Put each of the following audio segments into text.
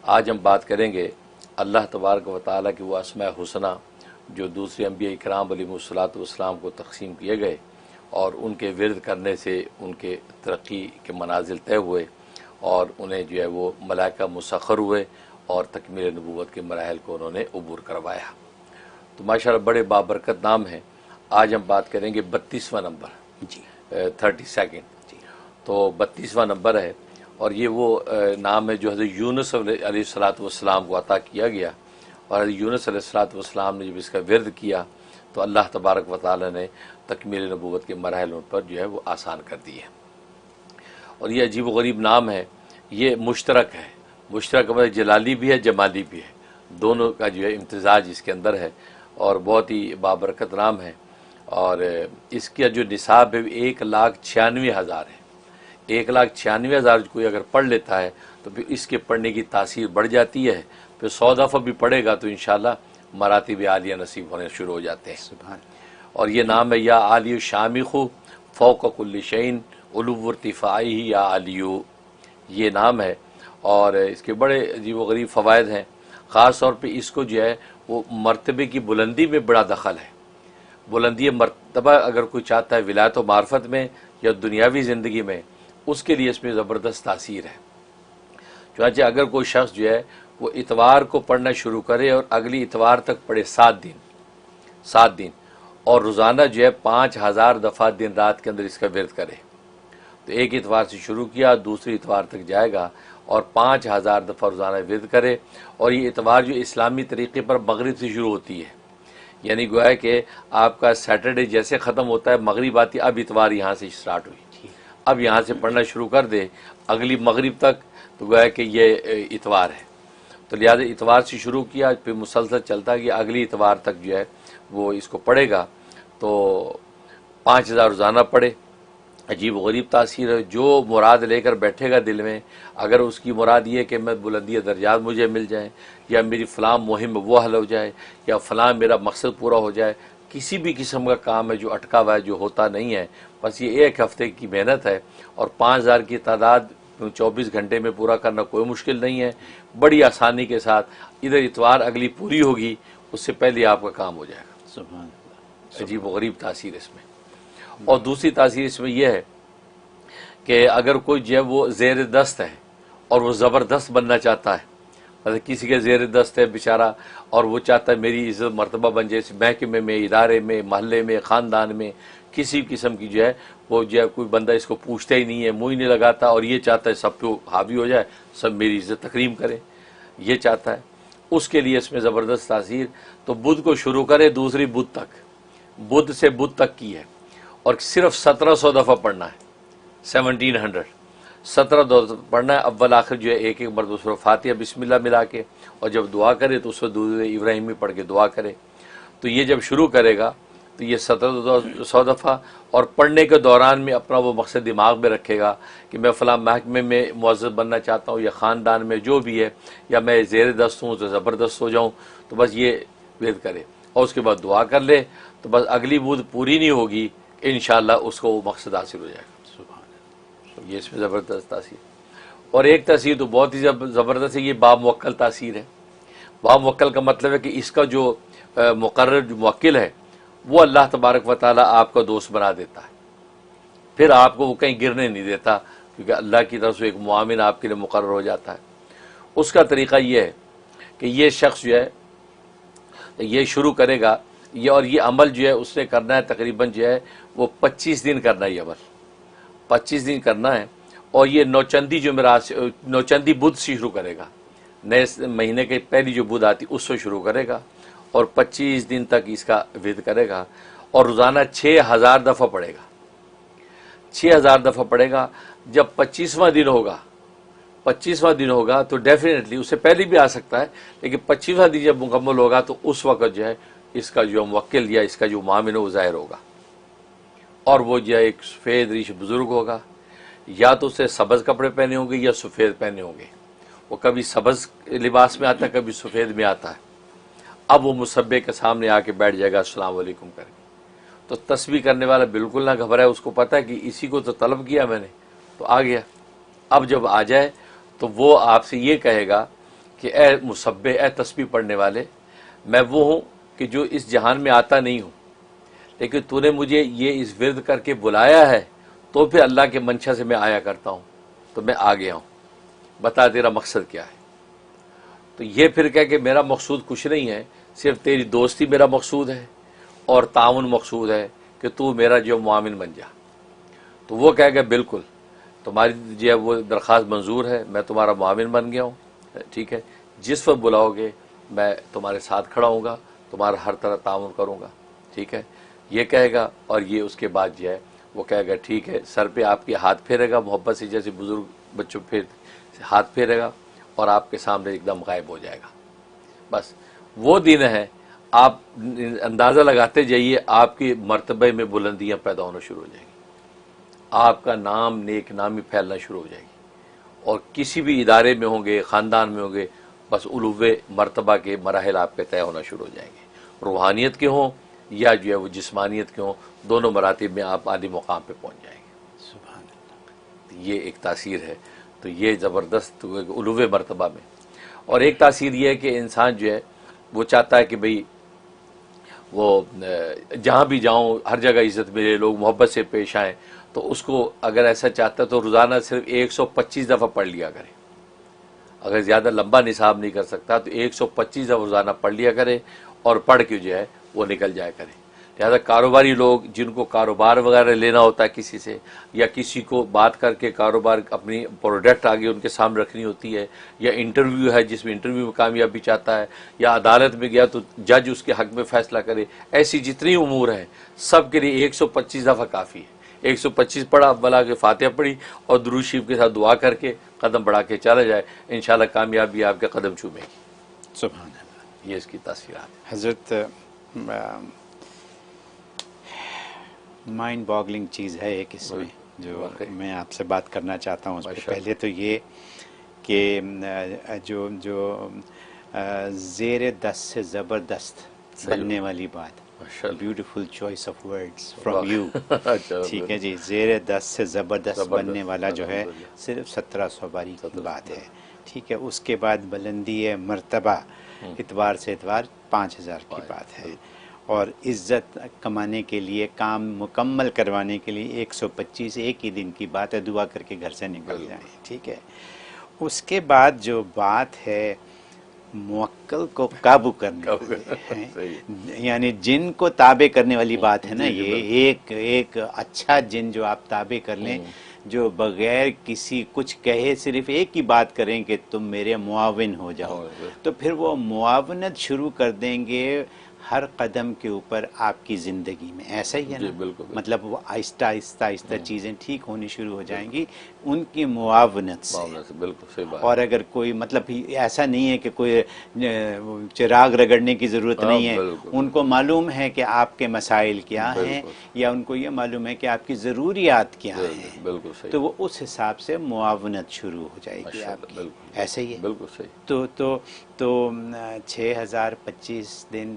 آج ہم بات کریں گے اللہ تبارک و تعالیٰ کی وہ اسماء حسنہ جو دوسرے انبیاء اکرام علیہم الصلوۃ والسلام کو تقسیم کیے گئے اور ان کے ورد کرنے سے ان کے ترقی کے منازل طے ہوئے اور انہیں جو ہے وہ ملائکہ مسخر ہوئے اور تکمیل نبوت کے مراحل کو انہوں نے عبور کروایا۔ تو ماشاءاللہ بڑے بابرکت نام ہیں۔ آج ہم بات کریں گے 32واں نمبر، 32 تو 32واں نمبر ہے، اور یہ وہ نام ہے جو حضرت یونس علیہ الصلوۃ والسلام کو عطا کیا گیا، اور حضرت یونس علیہ الصلوۃ والسلام نے جب اس کا ورد کیا تو اللہ تبارک و تعالی نے تکمیل نبوت کے مراحل ان پر جو ہے وہ آسان کر دیے۔ اور یہ عجیب و غریب نام ہے، یہ مشترک ہے، مشترک مطلب جلالی بھی ہے جمالی بھی ہے، دونوں کا جو ہے امتزاج اس کے اندر ہے، اور بہت ہی بابرکت نام ہے۔ اور اس کا جو نصاب ہے 1,96,000 ہے۔ 1,96,000 کوئی اگر پڑھ لیتا ہے تو پھر اس کے پڑھنے کی تاثیر بڑھ جاتی ہے، پھر 100 دفعہ بھی پڑھے گا تو انشاءاللہ مراتب عالیہ نصیب ہونے شروع ہو جاتے ہیں۔ سبحان۔ اور یہ نام ہے یا عالی شامخ فوق کل شعین علو ارتفاعی یا علیو، یہ نام ہے، اور اس کے بڑے عجیب و غریب فوائد ہیں۔ خاص طور پہ اس کو جو ہے وہ مرتبے کی بلندی میں بڑا دخل ہے۔ بلندی مرتبہ اگر کوئی چاہتا ہے ولایت و معرفت میں یا دنیاوی زندگی میں، اس کے لیے اس میں زبردست تاثیر ہے۔ چنانچہ اگر کوئی شخص جو ہے وہ اتوار کو پڑھنا شروع کرے اور اگلی اتوار تک پڑھے 7 دن اور روزانہ جو ہے 5,000 دفعہ دن رات کے اندر اس کا ورد کرے، تو ایک اتوار سے شروع کیا دوسری اتوار تک جائے گا اور 5,000 دفعہ روزانہ ورد کرے، اور یہ اتوار جو اسلامی طریقے پر مغرب سے شروع ہوتی ہے، یعنی گویا کہ آپ کا سیٹرڈے جیسے ختم ہوتا ہے مغرب آتی، اب اتوار یہاں سے سٹارٹ ہوئی، اب یہاں سے پڑھنا شروع کر دے اگلی مغرب تک، تو گویا کہ یہ اتوار ہے، تو لہٰذا اتوار سے شروع کیا پھر مسلسل چلتا گیا، اگلی اتوار تک جو ہے وہ اس کو پڑھے گا تو 5,000 روزانہ پڑھے۔ عجیب و غریب تاثیر ہے، جو مراد لے کر بیٹھے گا دل میں، اگر اس کی مراد یہ کہ میں بلندی درجات مجھے مل جائیں، یا میری فلاں مہم وہ حل ہو جائے، یا فلاں میرا مقصد پورا ہو جائے، کسی بھی قسم کا کام ہے جو اٹکا ہوا ہے جو ہوتا نہیں ہے، بس یہ ایک ہفتے کی محنت ہے، اور 5,000 کی تعداد 24 گھنٹے میں پورا کرنا کوئی مشکل نہیں ہے، بڑی آسانی کے ساتھ ادھر اتوار اگلی پوری ہوگی اس سے پہلے آپ کا کام ہو جائے گا۔ سبحان اللہ۔ عجیب و غریب تاثیر اس میں۔ اور دوسری تاثیر اس میں یہ ہے کہ اگر کوئی جو ہے وہ زیر دست ہے اور وہ زبردست بننا چاہتا ہے، مطلب کسی کے زیر دست ہے بیچارہ اور وہ چاہتا ہے میری عزت مرتبہ بن جائے، محکمے میں، ادارے میں، محلے میں، خاندان میں، کسی قسم کی جو ہے وہ جو ہے کوئی بندہ اس کو پوچھتا ہی نہیں ہے، منہ ہی نہیں لگاتا، اور یہ چاہتا ہے سب کو حاوی ہو جائے، سب میری عزت تکریم کرے، یہ چاہتا ہے، اس کے لیے اس میں زبردست تاثیر۔ تو بدھ کو شروع کرے دوسری بدھ تک، بدھ سے بدھ تک کی ہے، اور صرف 1700 دفعہ پڑھنا ہے، 1700 دفعہ پڑھنا ہے، اول آخر جو ہے ایک مرتبہ سورہ فاتحہ بسم اللہ ملا کے، اور جب دعا کرے تو اس کو درود ابراہیمی پڑھ کے دعا کرے۔ تو یہ جب شروع کرے گا تو یہ 1700 دفعہ، اور پڑھنے کے دوران میں اپنا وہ مقصد دماغ میں رکھے گا کہ میں فلاں محکمے میں معزز بننا چاہتا ہوں، یا خاندان میں جو بھی ہے، یا میں زیر دست ہوں تو زبردست ہو جاؤں، تو بس یہ ورد کرے، اور اس کے بعد دعا کر لے، تو بس اگلی بود پوری نہیں ہوگی، انشاءاللہ اس کو وہ مقصد حاصل ہو جائے گا۔ یہ اس میں زبردست تاثیر۔ اور ایک تاثیر تو بہت ہی زبردست ہے، یہ باموکل تاثیر ہے۔ باموکل کا مطلب ہے کہ اس کا جو مقرر جو موکل ہے وہ اللہ تبارک و تعالیٰ آپ کا دوست بنا دیتا ہے، پھر آپ کو وہ کہیں گرنے نہیں دیتا، کیونکہ اللہ کی طرف سے ایک معاون آپ کے لیے مقرر ہو جاتا ہے۔ اس کا طریقہ یہ ہے کہ یہ شخص جو ہے یہ شروع کرے گا، یہ اور یہ عمل جو ہے اس نے کرنا ہے تقریباً جو ہے وہ 25 دن کرنا ہے، یہ عمل 25 دن کرنا ہے، اور یہ نوچندی جمعرات سے، نوچندی بدھ سے شروع کرے گا، نئے مہینے کے پہلی جو بدھ آتی اس سے شروع کرے گا، اور 25 دن تک اس کا ورد کرے گا، اور روزانہ 6,000 دفعہ پڑھے گا، 6,000 دفعہ پڑھے گا۔ جب 25واں دن ہوگا تو ڈیفینیٹلی اس سے پہلے بھی آ سکتا ہے، لیکن 25واں دن جب مکمل ہوگا تو اس وقت جو ہے اس کا جو موکل یا اس کا جو معاون ہے وہ ظاہر ہوگا، اور وہ جو ہے ایک سفید ریش بزرگ ہوگا، یا تو اسے سبز کپڑے پہنے ہوں گے یا سفید پہنے ہوں گے، وہ کبھی سبز لباس میں آتا ہے کبھی سفید میں آتا ہے۔ اب وہ مصبے کے سامنے آ کے بیٹھ جائے گا السلام علیکم کر کے، تو تسبیح کرنے والا بالکل نہ گھبرائے، اس کو پتہ ہے کہ اسی کو تو طلب کیا میں نے، تو آ گیا۔ اب جب آ جائے تو وہ آپ سے یہ کہے گا کہ کہ اے مسبح، اے تسبیح پڑھنے والے، میں وہ ہوں کہ جو اس جہان میں آتا نہیں ہوں، لیکن تو نے مجھے یہ اس ورد کر کے بلایا ہے، تو پھر اللہ کے منشا سے میں آیا کرتا ہوں، تو میں آ گیا ہوں، بتا تیرا مقصد کیا ہے۔ تو یہ پھر کہہ کہ میرا مقصود کچھ نہیں ہے، صرف تیری دوستی میرا مقصود ہے اور تعاون مقصود ہے کہ تو میرا جو معاون بن جا۔ تو وہ کہہ گا بالکل تمہاری جو ہے وہ درخواست منظور ہے، میں تمہارا معاون بن گیا ہوں، ٹھیک ہے، جس وقت بلاؤ گے میں تمہارے ساتھ کھڑا ہوں گا، تمہارا ہر طرح تعاون کروں گا، ٹھیک ہے، یہ کہے گا۔ اور یہ اس کے بعد جو ہے وہ کہے گا ٹھیک ہے، سر پہ آپ کے ہاتھ پھیرے گا محبت سے، جیسے بزرگ بچوں پہ ہاتھ پھیرے گا اور آپ کے سامنے ایک دم غائب ہو جائے گا۔ بس وہ دن ہے، آپ اندازہ لگاتے جائیے آپ کی مرتبے میں بلندیاں پیدا ہونا شروع ہو جائیں گی، آپ کا نام نیک نامی پھیلنا شروع ہو جائے گی، اور کسی بھی ادارے میں ہوں گے، خاندان میں ہوں گے، بس علو مرتبہ کے مراحل آپ کے طے ہونا شروع ہو جائیں گے، روحانیت کے ہوں یا جو ہے وہ جسمانیت کے ہوں، دونوں مراتب میں آپ عالی مقام پہ پہنچ جائیں گے۔ سبحان اللہ۔ یہ ایک تاثیر ہے، تو یہ زبردست علو مرتبہ میں۔ اور ایک تاثیر یہ ہے کہ انسان جو ہے وہ چاہتا ہے کہ بھئی وہ جہاں بھی جاؤں ہر جگہ عزت ملے، لوگ محبت سے پیش آئیں، تو اس کو اگر ایسا چاہتا ہے تو روزانہ صرف 125 دفعہ پڑھ لیا کرے۔ اگر زیادہ لمبا نصاب نہیں کر سکتا تو 125 دفعہ روزانہ پڑھ لیا کرے، اور پڑھ کے جو ہے وہ نکل جایا کرے۔ لہٰذا کاروباری لوگ جن کو کاروبار وغیرہ لینا ہوتا ہے کسی سے، یا کسی کو بات کر کے کاروبار اپنی پروڈکٹ آگے ان کے سامنے رکھنی ہوتی ہے، یا انٹرویو ہے جس میں انٹرویو میں کامیابی چاہتا ہے، یا عدالت میں گیا تو جج اس کے حق میں فیصلہ کرے، ایسی جتنی امور ہیں سب کے لیے 125 دفعہ کافی ہے۔ 125 پڑھا، بلا کے فاتحہ پڑھی اور درود شریف کے ساتھ دعا کر کے قدم بڑھا کے چلا جائے، انشاءاللہ کامیابی آپ کے قدم چومے گی۔ سبحان اللہ۔ یہ اس کی تاثیرات ہیں۔ حضرت مائنڈ باگلنگ چیز ہے ایک اس میں جو میں آپ سے بات کرنا چاہتا ہوں اس پہ۔ پہلے تو یہ کہ جو زیر دست سے زبردست بننے والی بات، beautiful choice of words from you, ٹھیک ہے جی، زیر دست سے زبردست بننے والا جو ہے صرف 1700 باری کی بات ہے، ٹھیک ہے۔ اس کے بعد بلندی مرتبہ اتوار سے اتوار 5000 کی بات ہے، اور عزت کمانے کے لیے، کام مکمل کروانے کے لیے 125 ایک ہی دن کی بات ہے، دعا کر کے گھر سے نکل جائیں، ٹھیک ہے۔ اس کے بعد جو بات ہے موکل کو قابو کرنے والی، یعنی جن کو تابع کرنے والی بات ہے نا، یہ ایک اچھا جن جو آپ تابع کر لیں، جو بغیر کسی کچھ کہے صرف ایک ہی بات کریں کہ تم میرے معاون ہو جاؤ، تو پھر وہ معاونت شروع کر دیں گے ہر قدم کے اوپر آپ کی زندگی میں۔ ایسا ہی ہے نا، مطلب وہ آہستہ آہستہ چیزیں ٹھیک ہونی شروع ہو جائیں گی ان کی معاونت سے۔ بالکل صحیح بات۔ اور اگر کوئی مطلب ایسا نہیں ہے کہ کوئی چراغ رگڑنے کی ضرورت نہیں ہے، ان کو معلوم ہے کہ آپ کے مسائل کیا ہیں، یا ان کو یہ معلوم ہے کہ آپ کی ضروریات کیا ہیں، بالکل صحیح، تو وہ اس حساب سے معاونت شروع ہو جائے گی آپ کی۔ ایسا ہی ہے، بالکل صحیح۔ تو 6025 دن،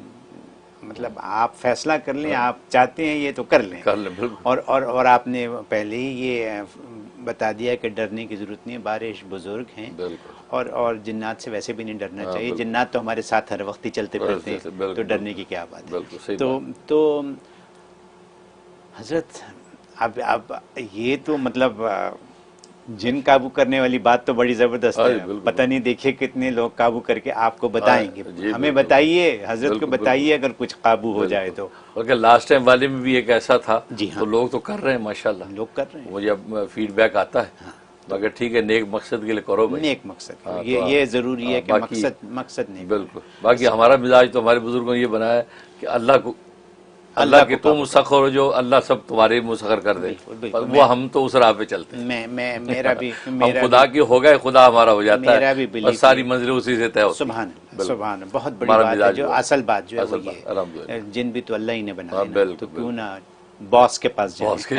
مطلب آپ فیصلہ کر لیں، آپ چاہتے ہیں یہ تو کر لیں، اور آپ نے پہلے ہی یہ بتا دیا کہ ڈرنے کی ضرورت نہیں ہے، بارش بزرگ ہیں، اور جنات سے ویسے بھی نہیں ڈرنا چاہیے، جنات تو ہمارے ساتھ ہر وقت ہی چلتے پھرتے ہیں، تو ڈرنے کی کیا بات ہے۔ تو حضرت اب یہ تو مطلب جن قابو کرنے والی بات تو بڑی زبردست ہے، پتہ نہیں دیکھیے کتنے لوگ قابو کر کے آپ کو بتائیں گے، ہمیں بتائیے، حضرت کو بتائیے اگر کچھ قابو ہو جائے تو۔ بلکہ لاسٹ ٹائم والے میں بھی ایک ایسا تھا، تو لوگ تو کر رہے ہیں ماشاءاللہ، لوگ کر رہے ہیں، مجھے اب فیڈ بیک آتا ہے، مگر ٹھیک ہے، نیک مقصد کے لیے کرو بھائی، نیک مقصد، یہ ضروری ہے کہ مقصد نہیں۔ بالکل، باقی ہمارا مزاج تو ہمارے بزرگوں نے یہ بنایا ہے کہ اللہ کے تم مسخر ہو جو اللہ سب تمہارے مسخر کر دے، وہ ہم تو اس راہ پہ چلتے ہیں، میرا بھی ہم خدا کی ہو گئے، خدا ہمارا ہو جاتا ہے، بس ساری منزلیں اسی سے طے ہوتی ہیں۔ سبحان اللہ، سبحان اللہ، بہت بڑی بات ہے، جو اصل بات جو ہے وہ یہ ہے، جن بھی تو اللہ ہی نے بنایا، تو کیوں نہ باس کے پاس جائیں۔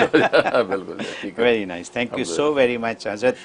بالکل، very nice, thank you so very much حضرت۔